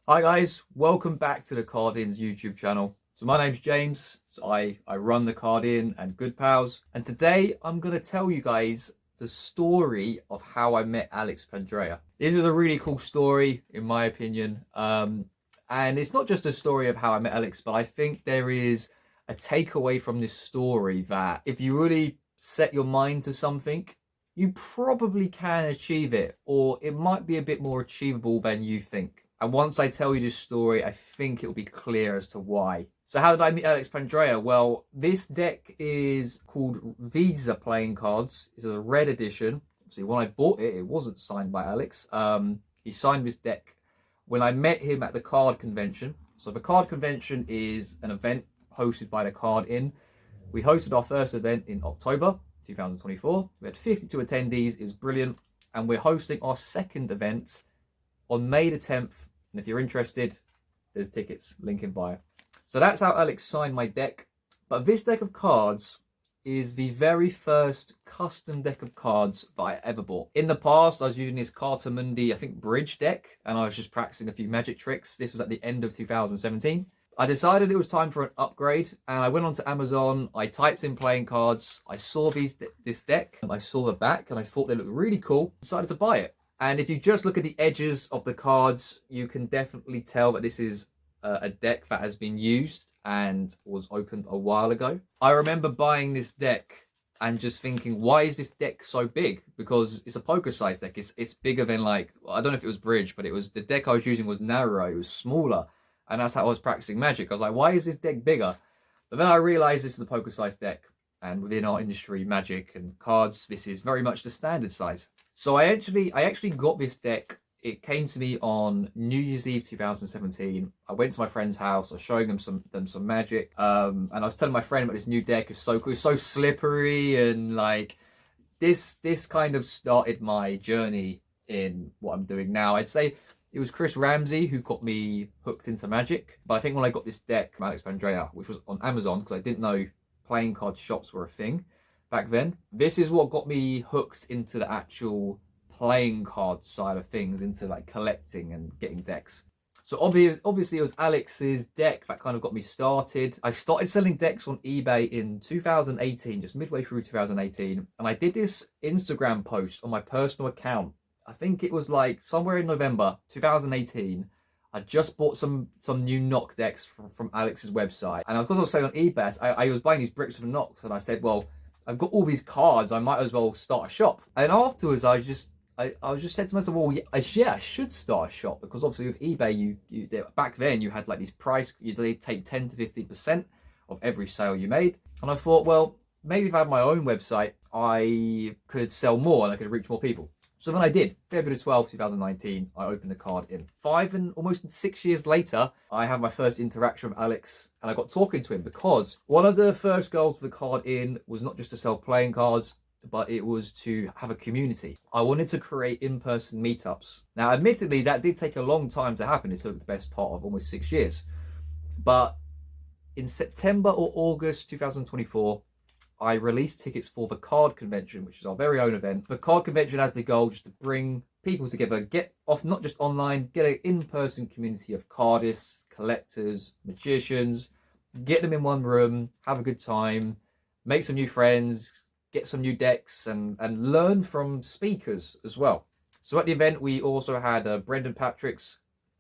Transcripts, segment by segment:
Hi guys, welcome back to the Card In's YouTube channel. So my name's James, I run the Card In and Good Pals, and today I'm going to tell you guys the story of how I met Alex Pandrea. This is a really cool story in my opinion, and it's not just a story of how I met Alex, but I think there is a takeaway from this story that if you really set your mind to something, you probably can achieve it, or it might be a bit more achievable than you think. And once I tell you this story, I think it'll be clear as to why. So how did I meet Alex Pandrea? Well, this deck is called Visa Playing Cards. It's a red edition. See, when I bought it, it wasn't signed by Alex. He signed this deck when I met him at the card convention. So the card convention is an event hosted by the Card In. We hosted our first event in October 2024. We had 52 attendees. It was brilliant. And we're hosting our second event on May the 10th. And if you're interested, there's tickets, link in bio. So that's how Alex signed my deck. But this deck of cards is the very first custom deck of cards that I ever bought. In the past, I was using this Carta Mundi, I think, bridge deck, and I was just practicing a few magic tricks. This was at the end of 2017. I decided it was time for an upgrade, and I went onto Amazon. I typed in playing cards. I saw this deck, and I saw the back, and I thought they looked really cool. Decided to buy it. And if you just look at the edges of the cards, you can definitely tell that this is a deck that has been used and was opened a while ago. I remember buying this deck and just thinking, why is this deck so big? Because it's a poker size deck. It's bigger than, like, I don't know if it was bridge, but it was, the deck I was using was narrow, it was smaller. And that's how I was practicing Magic. I was like, why is this deck bigger? But then I realized this is a poker size deck. And within our industry, Magic and cards, this is very much the standard size. So I actually got this deck. It came to me on New Year's Eve 2017. I went to my friend's house. I was showing them some Magic, and I was telling my friend about this new deck. It's so cool, it's so slippery, and like this kind of started my journey in what I'm doing now. I'd say it was Chris Ramsey who got me hooked into Magic. But I think when I got this deck from Alex Pandrea, which was on Amazon, because I didn't know playing card shops were a thing back then, this is what got me hooked into the actual playing card side of things, into like collecting and getting decks. So obviously it was Alex's deck that kind of got me started. I started selling decks on eBay in 2018, just midway through 2018, and I did this Instagram post on my personal account. I think it was like somewhere in November 2018. I just bought some new knock decks from Alex's website, and of course I was selling on eBay. I was buying these bricks from knocks, and I said, well, I've got all these cards, I might as well start a shop. And afterwards, I just said to myself, well, yeah, I should start a shop, because obviously with eBay, back then you had like these price, they take 10 to 15% of every sale you made. And I thought, well, maybe if I had my own website, I could sell more and I could reach more people. So then I did. February 12, 2019, I opened the Card In. 5 and almost 6 years later, I had my first interaction with Alex, and I got talking to him because one of the first goals of the Card In was not just to sell playing cards, but it was to have a community. I wanted to create in-person meetups. Now, admittedly, that did take a long time to happen. It took the best part of almost 6 years. But in September or August 2024, I released tickets for the card convention, which is our very own event. The card convention has the goal just to bring people together, get off not just online, get an in-person community of cardists, collectors, magicians, get them in one room, have a good time, make some new friends, get some new decks, and learn from speakers as well. So at the event, we also had Brendan Patricks,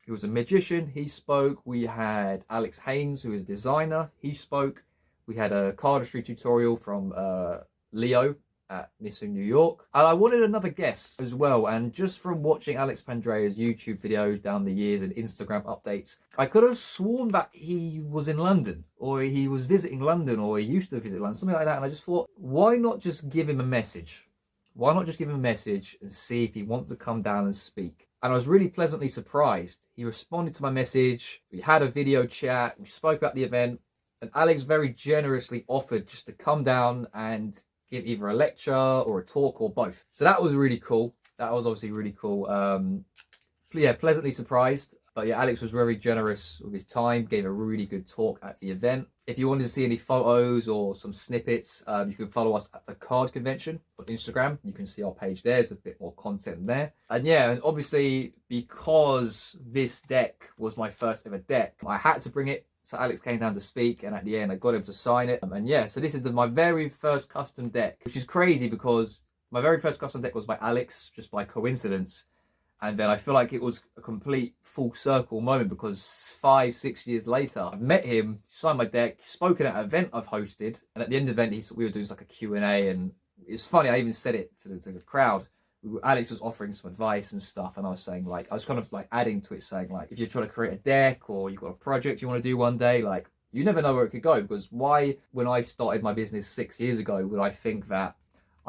who was a magician. He spoke. We had Alex Haynes, who is a designer. He spoke. We had a cardistry tutorial from Leo at Nissan, New York. And I wanted another guest as well. And just from watching Alex Pandrea's YouTube videos down the years and Instagram updates, I could have sworn that he was in London, or he was visiting London, or he used to visit London, something like that. And I just thought, why not just give him a message? Why not just give him a message and see if he wants to come down and speak? And I was really pleasantly surprised. He responded to my message. We had a video chat. We spoke about the event. And Alex very generously offered just to come down and give either a lecture or a talk or both. So that was really cool. That was obviously really cool. Yeah, pleasantly surprised. But yeah, Alex was very generous with his time, gave a really good talk at the event. If you wanted to see any photos or some snippets, you can follow us at the Card Convention on Instagram. You can see our page there. There's a bit more content there. And yeah, and obviously because this deck was my first ever deck, I had to bring it. So Alex came down to speak, and at the end I got him to sign it. And yeah, so this is my very first custom deck, which is crazy because my very first custom deck was by Alex, just by coincidence. And then I feel like it was a complete full circle moment because 5-6 years later, I met him, signed my deck, spoken at an event I've hosted. And at the end of the event, we were doing like a Q&A. And it's funny, I even said it to the crowd. Alex was offering some advice and stuff. And I was saying, like, I was kind of like adding to it, saying, like, if you're trying to create a deck or you've got a project you want to do one day, like, you never know where it could go. Because why, when I started my business 6 years ago, would I think that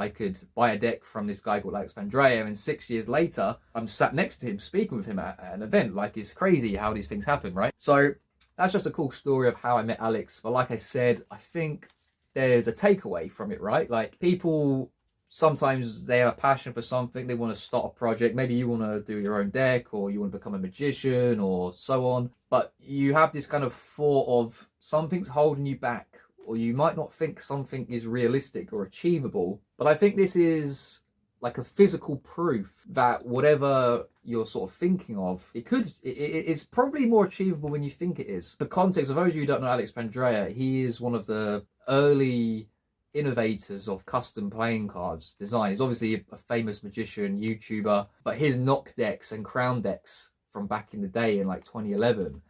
I could buy a deck from this guy called Alex Pandrea, and 6 years later, I'm sat next to him speaking with him at an event. Like, it's crazy how these things happen, right? So that's just a cool story of how I met Alex. But like I said, I think there's a takeaway from it, right? Like, people, sometimes they have a passion for something. They want to start a project. Maybe you want to do your own deck, or you want to become a magician, or so on. But you have this kind of thought of something's holding you back, or you might not think something is realistic or achievable. But I think this is like a physical proof that whatever you're sort of thinking of, it's probably more achievable than you think it is. For context, for those of you who don't know Alex Pandrea, he is one of the early innovators of custom playing cards design. He's obviously a famous magician, YouTuber, but his knock decks and crown decks from back in the day in like 2011,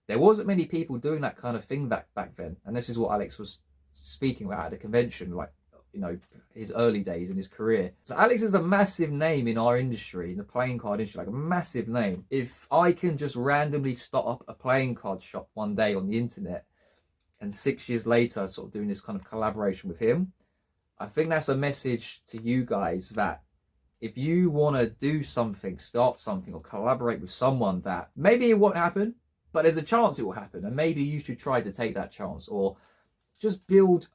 there wasn't many people doing that kind of thing back then. And this is what Alex was speaking about at the convention, like, you know, his early days in his career. So Alex is a massive name in our industry, in the playing card industry, like a massive name. If I can just randomly start up a playing card shop one day on the internet, and 6 years later sort of doing this kind of collaboration with him, I think that's a message to you guys that if you want to do something, start something, or collaborate with someone, that maybe it won't happen, but there's a chance it will happen, and maybe you should try to take that chance, or just build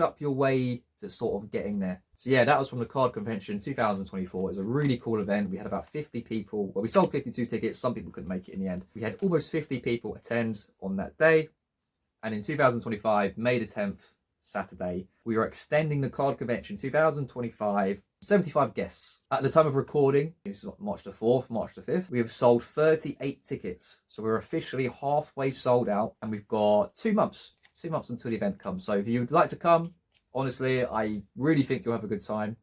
up your way to sort of getting there. So yeah, that was from the Card Convention 2024. It was a really cool event. We had about 50 people. Well, we sold 52 tickets. Some people couldn't make it in the end. We had almost 50 people attend on that day. And in 2025, May the 10th, Saturday, we are extending the Card Convention 2025, 75 guests. At the time of recording, it's March the 4th, March the 5th, we have sold 38 tickets. So we're officially halfway sold out, and we've got 2 months until the event comes. So if you'd like to come, honestly, I really think you'll have a good time.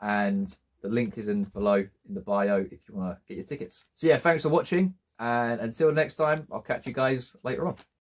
And the link is below in the bio if you want to get your tickets. So yeah, thanks for watching. And until next time, I'll catch you guys later on.